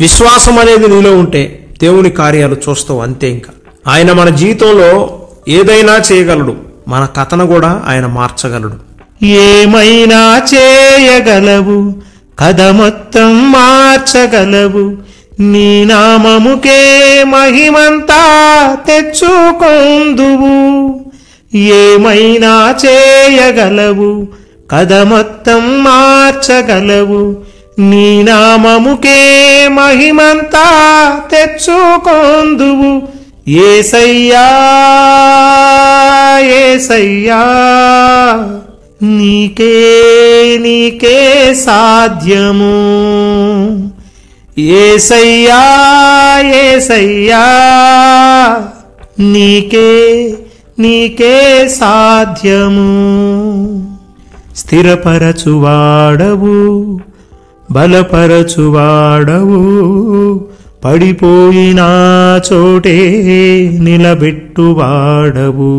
విశ్వాసం అనేది నీలో ఉంటే దేవుని కార్యాలు చూస్తావు, అంతే. ఇంకా ఆయన మన జీవితంలో ఏదైనా చేయగలడు, మన కథను కూడా ఆయన మార్చగలడు. ఏమైనా చేయగలవు, కథ మొత్తం మార్చగలవు, నీ నామముకే మహిమంతా తెచ్చుకొందువు. ఏమైనా చేయగలవు, కథ మొత్తం మార్చగలవు, నీ నామముకే మహిమంతా తెచ్చుకొందువు. యేసయ్యా యేసయ్యా నీకే నీకే సాధ్యము. యేసయ్యా యేసయ్యా నీకే నీకే సాధ్యము. స్థిరపరచువాడవు, బలపరచువాడవు, పడిపోయిన చోటే నిలబెట్టువాడవు.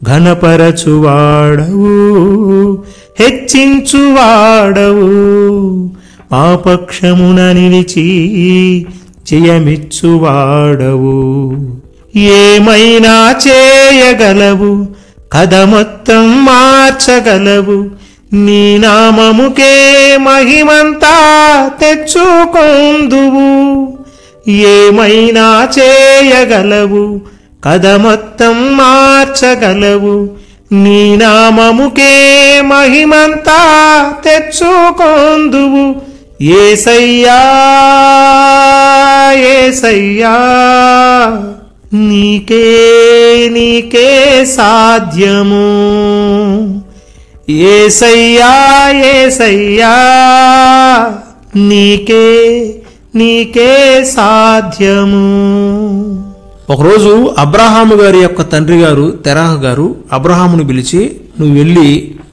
ఘనపరచువాడవు, హెచ్చించువాడవు, పాపక్షమున నిలిచి జయమిచ్చువాడవు. ఏమైనా చేయగలవు, కథ మొత్తం మార్చగలవు, నీ నామముకే మహిమంతా తెచ్చుకొందువు. ఏమైనా చేయగలవు, కథ మొత్తం మార్చగలవు, నీ నామముకే మహిమంతా తెచ్చుకొందువు. యేసయ్యా యేసయ్యా నీకే నీకే సాధ్యము. యేసయ్యా యేసయ్యా నీకే నీకే సాధ్యము. ఒకరోజు అబ్రహాము గారి యొక్క తండ్రి గారు తెరాహ గారు అబ్రహామును పిలిచి, నువ్వు వెళ్ళి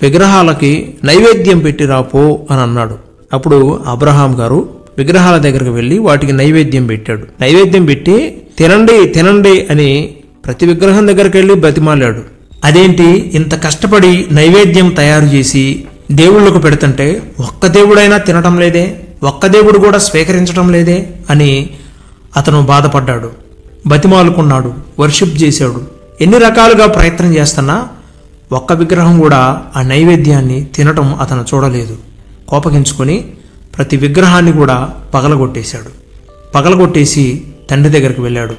విగ్రహాలకి నైవేద్యం పెట్టి రాపో అని అన్నాడు. అప్పుడు అబ్రహాం గారు విగ్రహాల దగ్గరకు వెళ్ళి వాటికి నైవేద్యం పెట్టాడు. నైవేద్యం పెట్టి తినండి తినండి అని ప్రతి విగ్రహం దగ్గరికి వెళ్ళి బతిమాలాడు. అదేంటి, ఇంత కష్టపడి నైవేద్యం తయారు చేసి దేవుళ్ళకు పెడుతుంటే ఒక్క దేవుడైనా తినటం లేదే, ఒక్క దేవుడు కూడా స్వీకరించడం లేదే అని అతను బాధపడ్డాడు. బతిమాలుకున్నాడు, వర్షిప్ చేశాడు. ఎన్ని రకాలుగా ప్రయత్నం చేస్తున్నా ఒక్క విగ్రహం కూడా ఆ నైవేద్యాన్ని తినటం అతను చూడలేదు. కోపగించుకొని ప్రతి విగ్రహాన్ని కూడా పగలగొట్టేశాడు. పగలగొట్టేసి తండ్రి దగ్గరికి వెళ్ళాడు.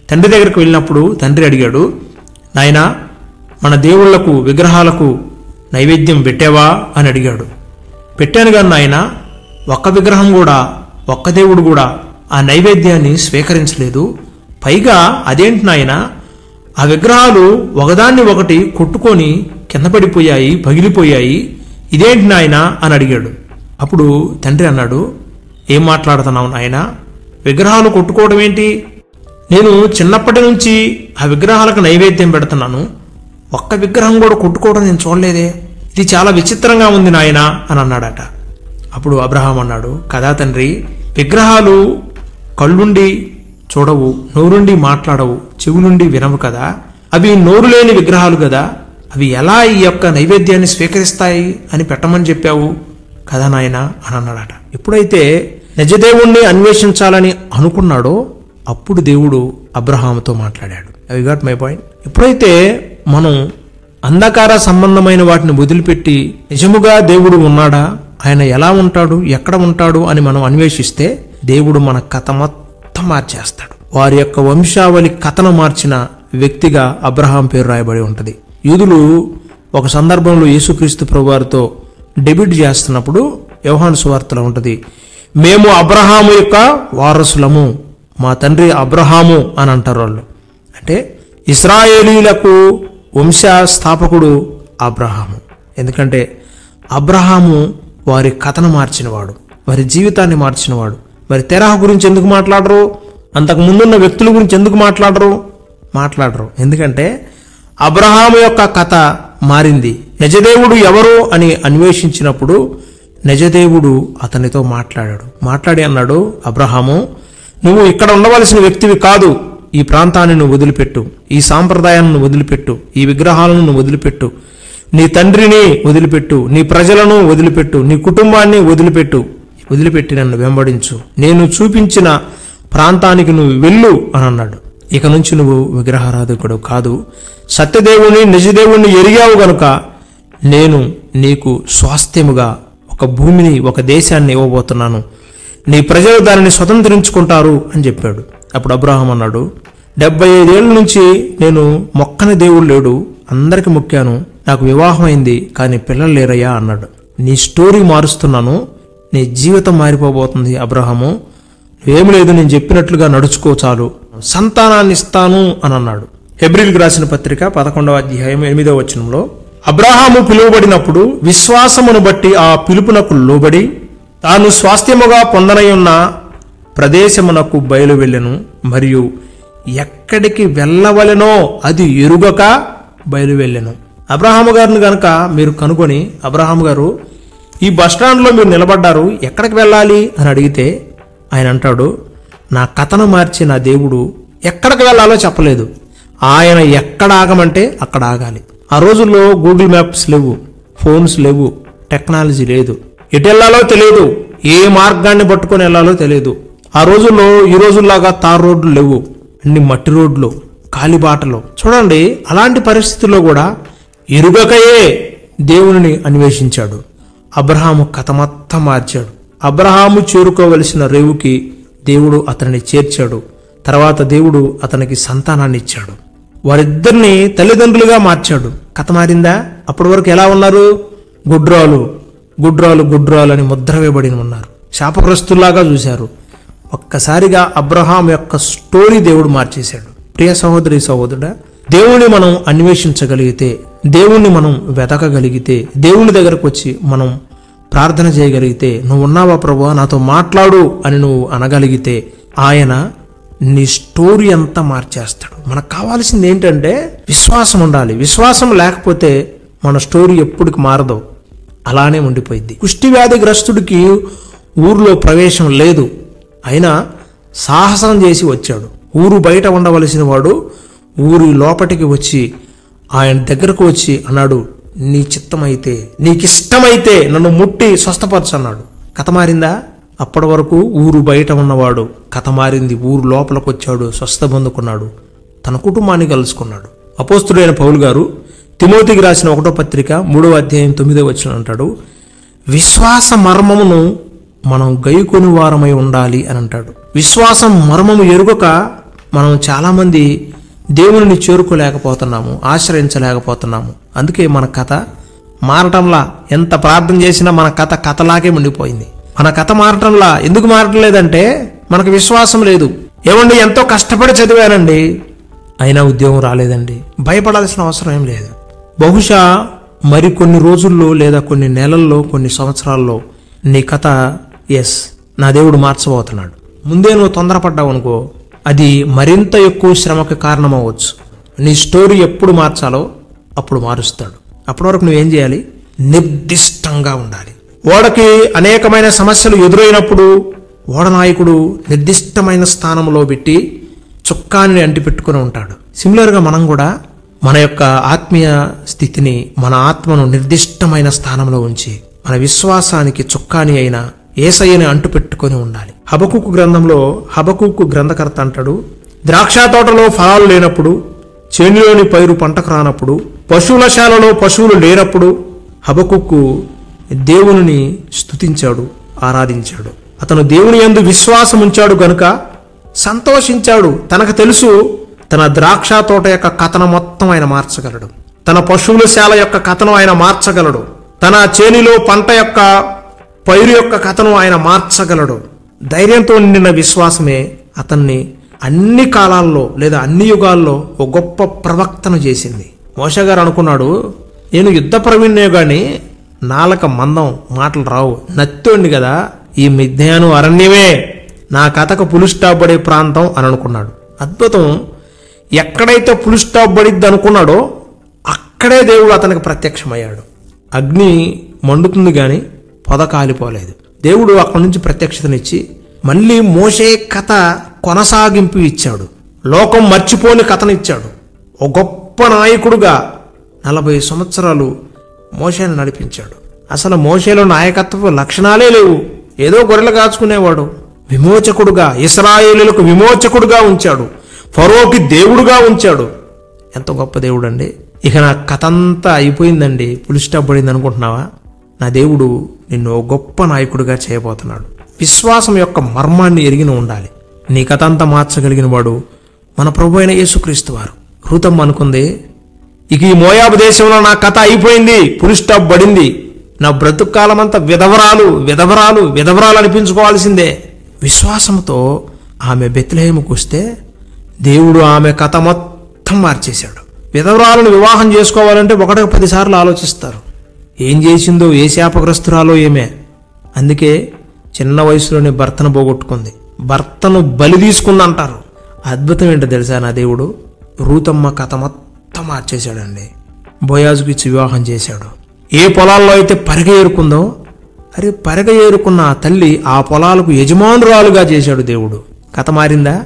తండ్రి దగ్గరికి వెళ్ళినప్పుడు తండ్రి అడిగాడు, నాయనా మన దేవుళ్లకు విగ్రహాలకు నైవేద్యం పెట్టావా అని అడిగాడు. పెట్టాను కానీ నాయనా, ఒక్క విగ్రహం కూడా ఒక్క దేవుడు కూడా ఆ నైవేద్యాన్ని స్వీకరించలేదు. పైగా అదేంటి నాయనా, ఆ విగ్రహాలు ఒకదాన్ని ఒకటి కొట్టుకొని కింద పడిపోయాయి, పగిలిపోయాయి, ఇదేంటి నాయనా అని అడిగాడు. అప్పుడు తండ్రి అన్నాడు, ఏం మాట్లాడుతున్నావు నాయనా, విగ్రహాలు కొట్టుకోవడం ఏంటి? నేను చిన్నప్పటి నుంచి ఆ విగ్రహాలకు నైవేద్యం పెడుతున్నాను, ఒక్క విగ్రహం కూడా కొట్టుకోవడం నేను చూడలేదే, ఇది చాలా విచిత్రంగా ఉంది నాయనా అని అన్నాడట. అప్పుడు అబ్రహాం అన్నాడు, కదా తండ్రి, విగ్రహాలు కళ్ళుండి చూడవు, నోరుండి మాట్లాడవు, చెవి నుండి వినవు కదా, అవి నోరు లేని విగ్రహాలు కదా, అవి ఎలా ఈ యొక్క నైవేద్యాన్ని స్వీకరిస్తాయి అని పెట్టమని చెప్పావు కదా నాయనా అని అన్నాడట. ఎప్పుడైతే నిజదేవుణ్ణి అన్వేషించాలని అనుకున్నాడో అప్పుడు దేవుడు అబ్రహాముతో మాట్లాడాడు. I got my point. ఎప్పుడైతే మనం అంధకార సంబంధమైన వాటిని వదిలిపెట్టి నిజముగా దేవుడు ఉన్నాడా, ఆయన ఎలా ఉంటాడు, ఎక్కడ ఉంటాడు అని మనం అన్వేషిస్తే దేవుడు మన కథ మొత్తం మార్చేస్తాడు. వారి యొక్క వంశావళి కథను మార్చిన వ్యక్తిగా అబ్రహాం పేరు రాయబడి ఉంటుంది. యూదులు ఒక సందర్భంలో యేసుక్రీస్తు ప్రభువారితో డెబ్యూట్ చేస్తున్నప్పుడు యోహాను సువార్తలో ఉంటుంది, మేము అబ్రహాము యొక్క వారసులము, మా తండ్రి అబ్రహాము అని అంటారు వాళ్ళు. అంటే ఇశ్రాయేలీలకు వంశ స్థాపకుడు అబ్రహాము. ఎందుకంటే అబ్రహాము వారి కథను మార్చినవాడు, వారి జీవితాన్ని మార్చినవాడు. మరి తెరాహ గురించి ఎందుకు మాట్లాడరు, అంతకు ముందున్న వ్యక్తుల గురించి ఎందుకు మాట్లాడరు? ఎందుకంటే అబ్రహాము యొక్క కథ మారింది. నిజదేవుడు ఎవరు అని అన్వేషించినప్పుడు నిజదేవుడు అతనితో మాట్లాడి అన్నాడు, అబ్రహాము, నువ్వు ఇక్కడ ఉండవలసిన వ్యక్తివి కాదు, ఈ ప్రాంతాన్ని నువ్వు వదిలిపెట్టు, ఈ సాంప్రదాయాన్ని వదిలిపెట్టు, ఈ విగ్రహాలను నువ్వు వదిలిపెట్టు, నీ తండ్రిని వదిలిపెట్టు, నీ ప్రజలను వదిలిపెట్టు, నీ కుటుంబాన్ని వదిలిపెట్టు, వదిలిపెట్టి నన్ను వెంబడించు, నేను చూపించిన ప్రాంతానికి నువ్వు వెళ్ళు అని అన్నాడు. ఇక నుంచి నువ్వు విగ్రహారాధకుడు కాదు, సత్యదేవుని నిజదేవుణ్ణి ఎరిగావు గనుక నేను నీకు స్వాస్థ్యముగా ఒక భూమిని, ఒక దేశాన్ని ఇవ్వబోతున్నాను, నీ ప్రజలు దానిని స్వతంత్రించుకుంటారు అని చెప్పాడు. అప్పుడు అబ్రహాం అన్నాడు, 75 ఏళ్ల నుంచి నేను మొక్కని దేవుడు లేడు, అందరికి మొక్కాను, నాకు వివాహం అయింది కానీ పిల్లలు లేరయ్యా అన్నాడు. నీ స్టోరీ మారుస్తున్నాను, నీ జీవితం మారిపోబోతుంది అబ్రహాము, ఏమి లేదు, నేను చెప్పినట్లుగా నడుచుకో చాలు, సంతానాన్ని ఇస్తాను అని అన్నాడు. హెబ్రీయులకు రాసిన పత్రిక 11వ అధ్యాయం 8వ వచనంలో, అబ్రహాము పిలువబడినప్పుడు విశ్వాసమును బట్టి ఆ పిలుపునకు లోబడి తాను స్వాస్థ్యముగా పొందనయున్న ప్రదేశమునకు బయలు వెళ్ళెను, మరియు ఎక్కడికి వెళ్ళవలెనో అది ఎరుగక బయలు వెళ్ళెను. అబ్రహాము గారిని గనక మీరు కనుగొని, అబ్రహాము గారు ఈ బస్టాండ్లో మీరు నిలబడ్డారు, ఎక్కడికి వెళ్ళాలి అని అడిగితే ఆయన అంటాడు, నా కథను మార్చి నా దేవుడు ఎక్కడికి వెళ్ళాలో చెప్పలేదు, ఆయన ఎక్కడ ఆగమంటే అక్కడ ఆగాలి. ఆ రోజుల్లో గూగుల్ మ్యాప్స్ లేవు, ఫోన్స్ లేవు, టెక్నాలజీ లేదు, ఎటు వెళ్ళాలో తెలియదు, ఏ మార్గాన్ని పట్టుకొని వెళ్ళాలో తెలియదు. ఆ రోజుల్లో ఈ రోజుల్లాగా తార్ రోడ్లు లేవు, అన్ని మట్టి రోడ్లు, కాలిబాటలు. చూడండి, అలాంటి పరిస్థితుల్లో కూడా ఎరుగకయే దేవుని అన్వేషించాడు. అబ్రహాము కథ మొత్తం మార్చాడు. అబ్రహాము చేరుకోవలసిన రేవుకి దేవుడు అతనిని చేర్చాడు. తర్వాత దేవుడు అతనికి సంతానాన్ని ఇచ్చాడు. వారిద్దరిని తల్లిదండ్రులుగా మార్చాడు. కథ మారిందా? అప్పటి వరకు ఎలా ఉన్నారు? గుడ్రాలు గుడ్రాలు గుడ్రాలు అని ముద్ర వేయబడి ఉన్నారు, శాపగ్రస్తుల్లాగా చూశారు. ఒక్కసారిగా అబ్రహాం యొక్క స్టోరీ దేవుడు మార్చేశాడు. ప్రియ సహోదరి సహోదరుడా, దేవుణ్ణి మనం అన్వేషించగలిగితే, దేవుణ్ణి మనం వెతకగలిగితే, దేవుని దగ్గరకు వచ్చి మనం ప్రార్థన చేయగలిగితే, నువ్వు ఉన్నావా ప్రభువా, నాతో మాట్లాడు అని నువ్వు అనగలిగితే, ఆయన నీ స్టోరీ అంతా మార్చేస్తాడు. మనకు కావాల్సింది ఏంటంటే విశ్వాసం ఉండాలి. విశ్వాసం లేకపోతే మన స్టోరీ ఎప్పటికి మారదు, అలానే ఉండిపోయింది. కుష్టి వ్యాధిగ్రస్తుడికి ఊరిలో ప్రవేశం లేదు, అయినా సాహసం చేసి వచ్చాడు. ఊరు బయట ఉండవలసిన వాడు ఊరి లోపటికి వచ్చి ఆయన దగ్గరకు వచ్చి అన్నాడు, నీ చిత్తమైతే, నీకిష్టమైతే నన్ను ముట్టి స్వస్థపరచు అన్నాడు. కథ మారిందా? అప్పటి వరకు ఊరు బయట ఉన్నవాడు, కథ మారింది, ఊరు లోపలికి వచ్చాడు, స్వస్థ పొందుకున్నాడు, తన కుటుంబాన్ని కలుసుకున్నాడు. అపోస్తుడైన పౌలు గారు తిమోతికి రాసిన 1వ పత్రిక 3వ అధ్యాయం 9వ వచనం అంటాడు, విశ్వాస మర్మమును మనం గైకొని వారమై ఉండాలి అని అంటాడు. విశ్వాసం మర్మము ఎరుగక మనం చాలామంది దేవుని చేరుకోలేకపోతున్నాము, ఆశ్రయించలేకపోతున్నాము. అందుకే మన కథ మారటంలా, ఎంత ప్రార్థన చేసినా మన కథ కథలాగే ఉండిపోయింది. మన కథ మారటంలా. ఎందుకు మారటం లేదంటే మనకు విశ్వాసం లేదు. ఏమండి, ఎంతో కష్టపడి చదివానండి, అయినా ఉద్యోగం రాలేదండి. భయపడాల్సిన అవసరం ఏం లేదు. బహుశా మరికొన్ని రోజుల్లో లేదా కొన్ని నెలల్లో, కొన్ని సంవత్సరాల్లో నీ కథ నా దేవుడు మార్చబోతున్నాడు. ముందే నువ్వు తొందరపడ్డావు అనుకో, అది మరింత ఎక్కువ శ్రమకు కారణమవచ్చు. నీ స్టోరీ ఎప్పుడు మార్చాలో అప్పుడు మారుస్తాడు. అప్పటి వరకు నువ్వేం చేయాలి? నిర్దిష్టంగా ఉండాలి. ఓడకి అనేకమైన సమస్యలు ఎదురైనప్పుడు ఓడనాయకుడు నిర్దిష్టమైన స్థానంలో పెట్టి చుక్కాన్ని అంటిపెట్టుకుని ఉంటాడు. సిమిలర్గా మనం కూడా మన యొక్క ఆత్మీయ స్థితిని, మన ఆత్మను నిర్దిష్టమైన స్థానంలో ఉంచి మన విశ్వాసానికి చుక్కాని అయిన యేసయ్యని అంటుపెట్టుకొని ఉండాలి. హబకుకు గ్రంథంలో హబకుకు గ్రంథకర్త అంటాడు, ద్రాక్ష తోటలో ఫలాలు లేనప్పుడు, చేనులోని పైరు పంటకు రానప్పుడు, పశువుల శాలలో పశువులు లేనప్పుడు హబకుకు దేవుని స్తుతించాడు, ఆరాధించాడు. అతను దేవుని యందు విశ్వాసం ఉంచాడు గనుక సంతోషించాడు. తనకు తెలుసు తన ద్రాక్ష తోట యొక్క కథను మొత్తం ఆయన మార్చగలడు, తన పశువుల శాల యొక్క కథను ఆయన మార్చగలడు, తన చేనిలో పంట యొక్క పైరు యొక్క కథను ఆయన మార్చగలడు. ధైర్యంతో నిండిన విశ్వాసమే అతన్ని అన్ని కాలాల్లో లేదా అన్ని యుగాల్లో ఒక గొప్ప ప్రవక్తను చేసింది. మోషే గారు అనుకున్నాడు, నేను యుద్ధ ప్రవీణ్ణే గాని నాలక మందం, మాటలు రావు, నత్తోండి కదా, ఈ మిథ్యాను అరణ్యమే నా కథకు పులి స్టాప్ పడే ప్రాంతం అని అనుకున్నాడు. అద్భుతం. ఎక్కడైతే పులి స్టాప్ పడిద్ది అనుకున్నాడో అక్కడే దేవుడు అతనికి ప్రత్యక్షమయ్యాడు. అగ్ని మండుతుంది గాని పొద కాలిపోలేదు. దేవుడు అక్కడి నుంచి ప్రత్యక్షతనిచ్చి మళ్ళీ మోషే కథ కొనసాగింపు ఇచ్చాడు. లోకం మర్చిపోని కథనిచ్చాడు. ఒక గొప్ప నాయకుడుగా 40 సంవత్సరాలు మోషేను నడిపించాడు. అసలు మోషేలో నాయకత్వ లక్షణాలే లేవు. ఏదో గొర్రెలు కాచుకునేవాడు. విమోచకుడుగా, ఇశ్రాయేలులకు విమోచకుడుగా ఉంచాడు. ఫరోకి దేవుడుగా ఉంచాడు. ఎంత గొప్ప దేవుడు అండి. ఇక నా కథ అంతా అయిపోయిందండి, ఫుల్ స్టాప్ పడింది అనుకుంటున్నావా? నా దేవుడు నిన్ను ఓ గొప్ప నాయకుడిగా చేయబోతున్నాడు. విశ్వాసం యొక్క మర్మాన్ని ఎరిగిన ఉండాలి. నీ కథ అంతా మార్చగలిగిన వాడు మన ప్రభు అయిన యేసుక్రీస్తు వారు. రూతమ్మ అనుకుంది, ఇక ఈ మోయాబు దేశంలో నా కథ అయిపోయింది, ఫుల్ స్టాప్ పడింది. నా బ్రతుకు కాలం అంతా విధవరాలు విధవరాలు విధవరాలు అనిపించుకోవాల్సిందే. విశ్వాసంతో ఆమె బెత్లెహేముకు వస్తే దేవుడు ఆమె కథ మొత్తం మార్చేశాడు. విధవరాలను వివాహం చేసుకోవాలంటే 1-10 సార్లు ఆలోచిస్తారు. ఏం చేసిందో, ఏ శాపగ్రస్తురాలో ఏమే. అందుకే చిన్న వయసులోనే భర్తను పోగొట్టుకుంది. భర్తను బలి తీసుకుందంటారు. అద్భుతం ఏంటో తెలుసా నా దేవుడు? రూతమ్మ కథ మొత్తం మార్చేశాడండి. బోయాజుకి ఇచ్చి వివాహం చేశాడు. ఏ పొలాల్లో అయితే పరిగ ఏరుకుందో, పరిగ ఏరుకున్న ఆ తల్లి ఆ పొలాలకు యజమానురాలుగా చేశాడు దేవుడు. కథ మారిందా?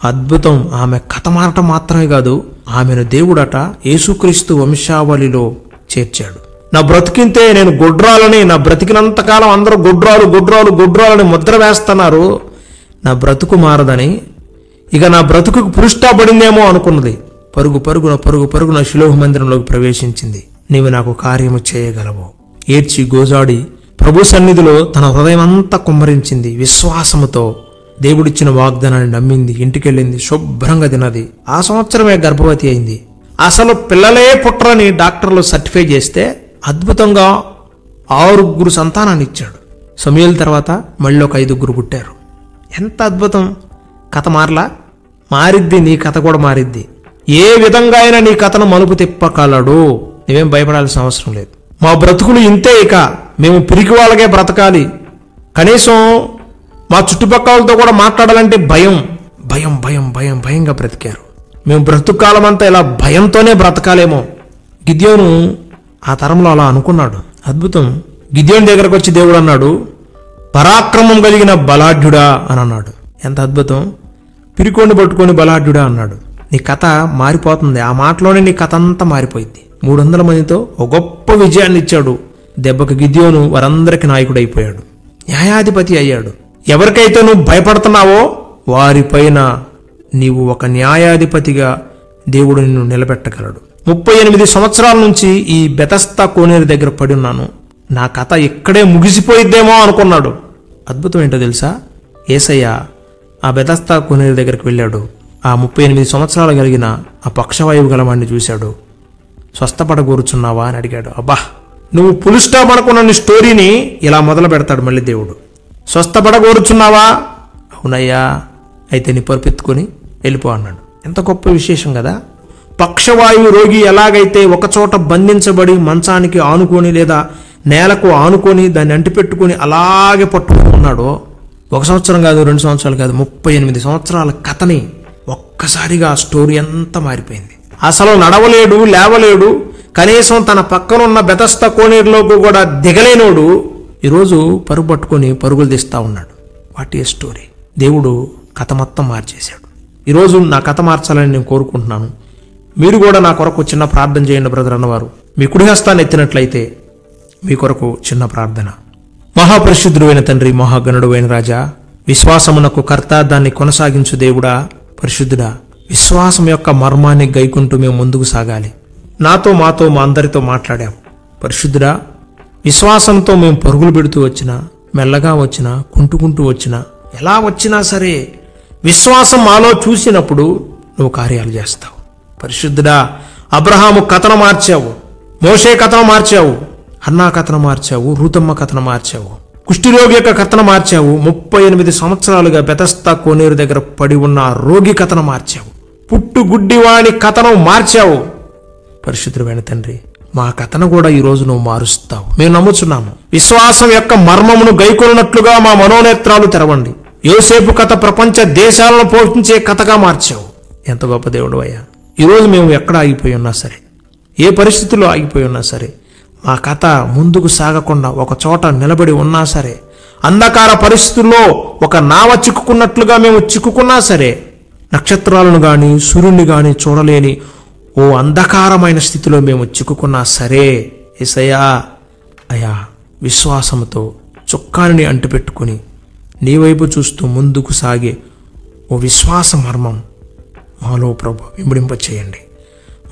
అద్భుతం. ఆమె కథ మారటం మాత్రమే కాదు, ఆమెను దేవుడట యేసుక్రీస్తు వంశావళిలో చేర్చాడు. నా బ్రతికింతే, నేను గొడ్రాలని, నా బ్రతికినంతకాలం అందరూ గొడ్రాలు గొడ్రాలు గొడ్రాలని ముద్ర వేస్తున్నారు. నా బ్రతుకు మారదని, ఇక నా బ్రతుకు పురుష్టాపడిందేమో అనుకున్నది. పరుగున శిలోహ మందిరంలోకి ప్రవేశించింది. నీవు నాకు కార్యము చేయగలవు. ఏడ్చి గోజాడి ప్రభు సన్నిధిలో తన హృదయం అంతా కుమ్మరించింది. విశ్వాసముతో దేవుడిచ్చిన వాగ్దానాన్ని నమ్మింది. ఇంటికెళ్ళింది, శుభ్రంగా తిన్నది. ఆ సంవత్సరమే గర్భవతి అయింది. అసలు పిల్లలే పుట్టరని డాక్టర్లు సర్టిఫై చేస్తే అద్భుతంగా 6 సంతానాన్ని ఇచ్చాడు. సమూయేలు తర్వాత మళ్ళీ ఒక 5 పుట్టారు. ఎంత అద్భుతం. కథ మారిద్ది, నీ కథ కూడా మారిద్ది. ఏ విధంగా అయినా నీ కథను మలుపు తిప్పగలడు. నువ్వేం భయపడాల్సిన అవసరం లేదు. మా బ్రతుకులు ఇంతే, ఇక మేము పిరికి వాళ్ళకే బ్రతకాలి, కనీసం మా చుట్టుపక్కలతో కూడా మాట్లాడాలంటే భయంగా బ్రతికారు. మేము బ్రతుకాలం అంతా ఇలా భయంతోనే బ్రతకాలేమో. గిద్యోను ఆ తరంలో అలా అనుకున్నాడు. అద్భుతం. గిద్యోను దగ్గరకు వచ్చి దేవుడు అన్నాడు, పరాక్రమం కలిగిన బలాఢ్యుడా అని అన్నాడు. ఎంత అద్భుతం. పిరికోండి పట్టుకొని బలాఢ్యుడా అన్నాడు. నీ కథ మారిపోతుంది. ఆ మాటలోనే నీ కథ అంతా మారిపోయింది. 300 మందితో ఒక గొప్ప విజయాన్ని ఇచ్చాడు. దెబ్బకి గిద్యోను వారందరికి నాయకుడైపోయాడు, న్యాయాధిపతి అయ్యాడు. ఎవరికైతే నువ్వు భయపడుతున్నావో వారిపైన నీవు ఒక న్యాయాధిపతిగా దేవుడు నిన్ను నిలబెట్టగలడు. 38 సంవత్సరాల నుంచి ఈ బెతస్తా కోనేరు దగ్గర పడి ఉన్నాను, నా కథ ఇక్కడే ముగిసిపోయిద్దేమో అనుకున్నాడు. అద్భుతం ఏంటో తెలుసా? యేసయ్య ఆ బెతస్తా కోనేరు దగ్గరికి వెళ్ళాడు. ఆ 38 సంవత్సరాలు కలిగిన ఆ పక్షవాయువు గలవాడిని చూశాడు. స్వస్థపడగోరుచున్నావా అని అడిగాడు. అబ్బా, నువ్వు ఫుల్ స్టాప్ అనుకున్న నీ స్టోరీని ఇలా మొదలు పెడతాడు మళ్ళీ దేవుడు. స్వస్థపడగోరుచున్నావా? అవునయ్యా, అయితే నీ పరుపెత్తుకొని వెళ్ళిపో అన్నాడు. ఎంత గొప్ప విశేషం కదా. పక్షవాయువు రోగి ఎలాగైతే ఒకచోట బంధించబడి మంచానికి ఆనుకొని లేదా నేలకు ఆనుకొని దాన్ని అంటిపెట్టుకుని అలాగే పట్టుకుని ఉన్నాడో, 1 సంవత్సరం కాదు, 2 సంవత్సరాలు కాదు, 38 సంవత్సరాల కథని ఒక్కసారిగా ఆ స్టోరీ అంతా మారిపోయింది. అసలు నడవలేడు, లేవలేడు, కనీసం తన పక్కనున్న బెతస్తా కోనేరులోకి కూడా దిగలేనోడు ఈరోజు పరుగు పట్టుకొని పరుగులు తీస్తా ఉన్నాడు. What a story. దేవుడు కథ మొత్తం మార్చేశాడు. ఈరోజు నా కథ మార్చాలని నేను కోరుకుంటున్నాను. మీరు కూడా నా కొరకు చిన్న ప్రార్థన చేయండి బ్రదర్ అన్నవారు. మీ కుడి హస్తాన్ని ఎత్తినట్లయితే మీ కొరకు చిన్న ప్రార్థన. మహాపరిశుద్ధుడైన తండ్రి, మహాగణుడు అయిన రాజా, విశ్వాసమునకు కర్త, దాన్ని కొనసాగించు దేవుడా, పరిశుద్ధుడా, విశ్వాసం యొక్క మర్మాన్ని గైకుంటూ మేము ముందుకు సాగాలి. నాతో మాతో మా అందరితో మాట్లాడాం. పరిశుద్ధుడా, విశ్వాసంతో మేము పరుగులు పెడుతూ వచ్చినా, మెల్లగా వచ్చినా, కుంటుకుంటూ వచ్చినా, ఎలా వచ్చినా సరే విశ్వాసం మాలో చూసినప్పుడు నువ్వు కార్యాలు చేస్తావు. పరిశుద్ధుడా, అబ్రహాము కథను మార్చావు, మోషే కథను మార్చావు, హన్నా కథను మార్చావు, రూతమ్మ కథను మార్చావు, కుష్ఠిరోగి యొక్క కథను మార్చావు, 38 సంవత్సరాలుగా బెతస్తా కోనేరు దగ్గర పడి ఉన్న రోగి కథను మార్చావు, పుట్టుగుడ్డివాణి కథను మార్చావు. పరిశుద్ధుడైన తండ్రి, మా కథను కూడా ఈ రోజు నువ్వు మారుస్తావు మేము నమ్ముచున్నాము. విశ్వాసం యొక్క మర్మమును గైకొన్నట్లుగా మా మనోనేత్రాలు తెరవండి. యోసేపు కథ ప్రపంచ దేశాలను పోషించే కథగా మార్చావు. ఎంత గొప్ప దేవుడు అయ్యా. ఈరోజు మేము ఎక్కడ ఆగిపోయి ఉన్నా సరే, ఏ పరిస్థితుల్లో ఆగిపోయి ఉన్నా సరే, మా కథ ముందుకు సాగకుండా ఒక చోట నిలబడి ఉన్నా సరే, అంధకార పరిస్థితుల్లో ఒక నావ చిక్కుకున్నట్లుగా మేము చిక్కుకున్నా సరే, నక్షత్రాలను గాని సూర్యుని గాని చూడలేని ఓ అంధకారమైన స్థితిలో మేము చిక్కుకున్నా సరే, యేసయ్యా అయా విశ్వాసంతో చొక్కాని అంటిపెట్టుకుని నీ వైపు చూస్తూ ముందుకు సాగే ఓ విశ్వాస మర్మం మాలో ప్రభు వింబడింప చేయండి.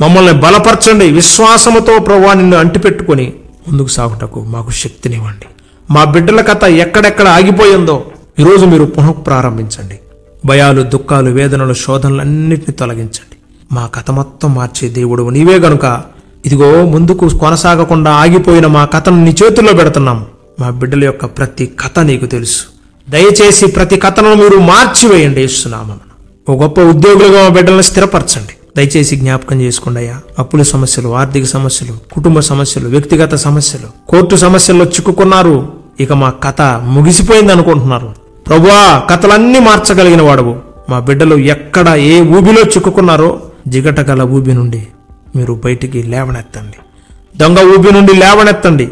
మమ్మల్ని బలపరచండి. విశ్వాసముతో ప్రభు నిన్ను అంటిపెట్టుకుని ముందుకు సాగుటకు మాకు శక్తినివ్వండి. మా బిడ్డల కథ ఎక్కడెక్కడ ఆగిపోయిందో ఈరోజు మీరు పునః ప్రారంభించండి. భయాలు, దుఃఖాలు, వేదనలు, శోధనలన్నింటినీ తొలగించండి. మా కథ మొత్తం మార్చే దేవుడు నీవే గనుక ఇదిగో ముందుకు కొనసాగకుండా ఆగిపోయిన మా కథను నీ చేతుల్లో పెడుతున్నాం. మా బిడ్డల యొక్క ప్రతి కథ నీకు తెలుసు. దయచేసి ప్రతి కథను మీరు మార్చివేయండి యేసునామమున. ఓ గొప్ప ఉద్యోగులుగా మా బిడ్డలను స్థిరపరచండి. దయచేసి జ్ఞాపకం చేసుకోండి అయ్యా. అప్పుల సమస్యలు, ఆర్థిక సమస్యలు, కుటుంబ సమస్యలు, వ్యక్తిగత సమస్యలు, కోర్టు సమస్యల్లో చిక్కుకున్నారు. ఇక మా కథ ముగిసిపోయింది అనుకుంటున్నారు. ప్రభువా, కథలన్నీ మార్చగలిగిన వాడవు. మా బిడ్డలు ఎక్కడ ఏ ఊబిలో చిక్కుకున్నారో జిగట గల ఊబి నుండి మీరు బయటికి లేవనెత్తండి. దొంగ ఊబి నుండి లేవనెత్తండి.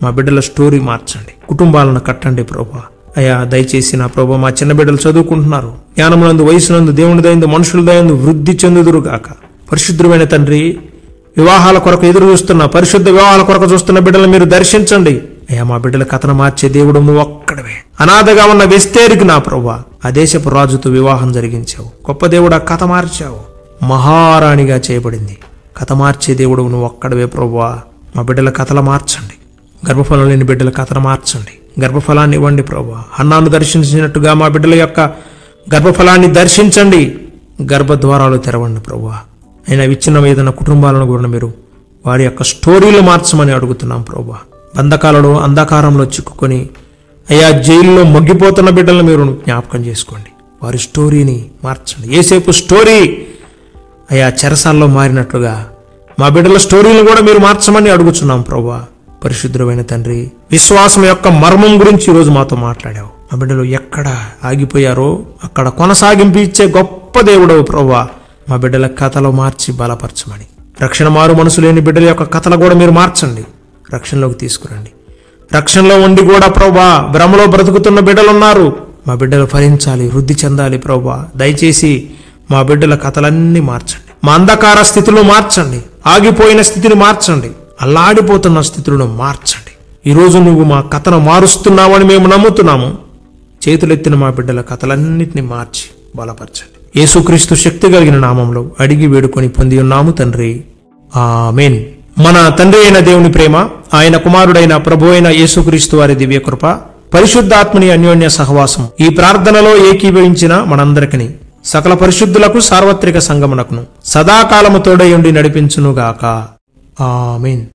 మా బిడ్డల స్టోరీ మార్చండి. కుటుంబాలను కట్టండి ప్రభువా. అయ్యా దయచేసి నా ప్రభు, మా చిన్న బిడ్డలు చదువుకుంటున్నారు. జ్ఞానమునందు, వయసునందు, దేవుని దయందు, మనుషుల దయందు వృద్ధి చెందుదురుగాక. పరిశుద్ధమైన తండ్రి, వివాహాల కొరకు ఎదురు చూస్తున్న, పరిశుద్ధ వివాహాల కొరకు చూస్తున్న బిడ్డలు మీరు దర్శించండి. అయ్యా మా బిడ్డల కథను మార్చే దేవుడు నువ్వు ఒక్కడవే. అనాథగా ఉన్న వెస్తేరికి నా ప్రభువా ఆ దేశపు రాజుతో వివాహం జరిగించావు. గొప్ప దేవుడు ఆ కథ మార్చావు. మహారాణిగా చేయబడింది. కథ మార్చే దేవుడు నువ్వు ఒక్కడవే ప్రభువా. మా బిడ్డల కథలు మార్చండి. గర్భఫలం లేని బిడ్డల కథను మార్చండి. గర్భఫలాన్ని ఇవ్వండి ప్రభువా. హన్నాను దర్శించినట్టుగా మా బిడ్డల యొక్క గర్భఫలాన్ని దర్శించండి. గర్భద్వారాలు తెరవండి ప్రభువా. అయినా విచ్ఛిన్నం ఏదైనా కుటుంబాలను కూడా మీరు వారి యొక్క స్టోరీలు మార్చమని అడుగుతున్నాం ప్రభువా. బంధకాలలో, అంధకారంలో చిక్కుకొని అయ్యా జైల్లో మగ్గిపోతున్న బిడ్డలను మీరు జ్ఞాపకం చేసుకోండి. వారి స్టోరీని మార్చండి. ఏసేపు స్టోరీ అయ్యా చెరసాల్లో మారినట్లుగా మా బిడ్డల స్టోరీలు కూడా మీరు మార్చమని అడుగుతున్నాం ప్రభువా. పరిశుద్ధమైన తండ్రి, విశ్వాసం యొక్క మర్మం గురించి ఈరోజు మాతో మాట్లాడావు. మా బిడ్డలు ఎక్కడ ఆగిపోయారో అక్కడ కొనసాగింపు ఇచ్చే గొప్ప దేవుడవు ప్రభువా. మా బిడ్డల కథలు మార్చి బలపరచమని, రక్షణ మారు మనసు లేని బిడ్డల యొక్క కథలు కూడా మీరు మార్చండి. రక్షణలోకి తీసుకురండి. రక్షణలో ఉండి కూడా ప్రభువా భ్రమలో బ్రతుకుతున్న బిడ్డలున్నారు. మా బిడ్డలు ఫలించాలి, వృద్ధి చెందాలి ప్రభువా. దయచేసి మా బిడ్డల కథలన్నీ మార్చండి. మా అంధకార స్థితిలో మార్చండి. ఆగిపోయిన స్థితిని మార్చండి. అల్లాడిపోతున్న స్థితులను మార్చండి. ఈరోజు నువ్వు మా కథను మారుస్తున్నావని మేము నమ్ముతున్నాము. చేతులెత్తిన మా బిడ్డల కథలన్నింటినీ మార్చి బలపరచండి. యేసుక్రీస్తు శక్తి కలిగిన నామంలో అడిగి వేడుకొని పొంది ఉన్నాము తండ్రి, ఆమేన్. మన తండ్రి అయిన దేవుని ప్రేమ, ఆయన కుమారుడైన ప్రభు అయిన యేసుక్రీస్తు వారి దివ్య కృప, పరిశుద్ధాత్మని అన్యోన్య సహవాసం ఈ ప్రార్థనలో ఏకీభవించిన మనందరికీ, సకల పరిశుద్ధులకు, సార్వత్రిక సంగమునకును సదాకాలము తోడై ఉండి నడిపించునుగాక. ఆమేన్.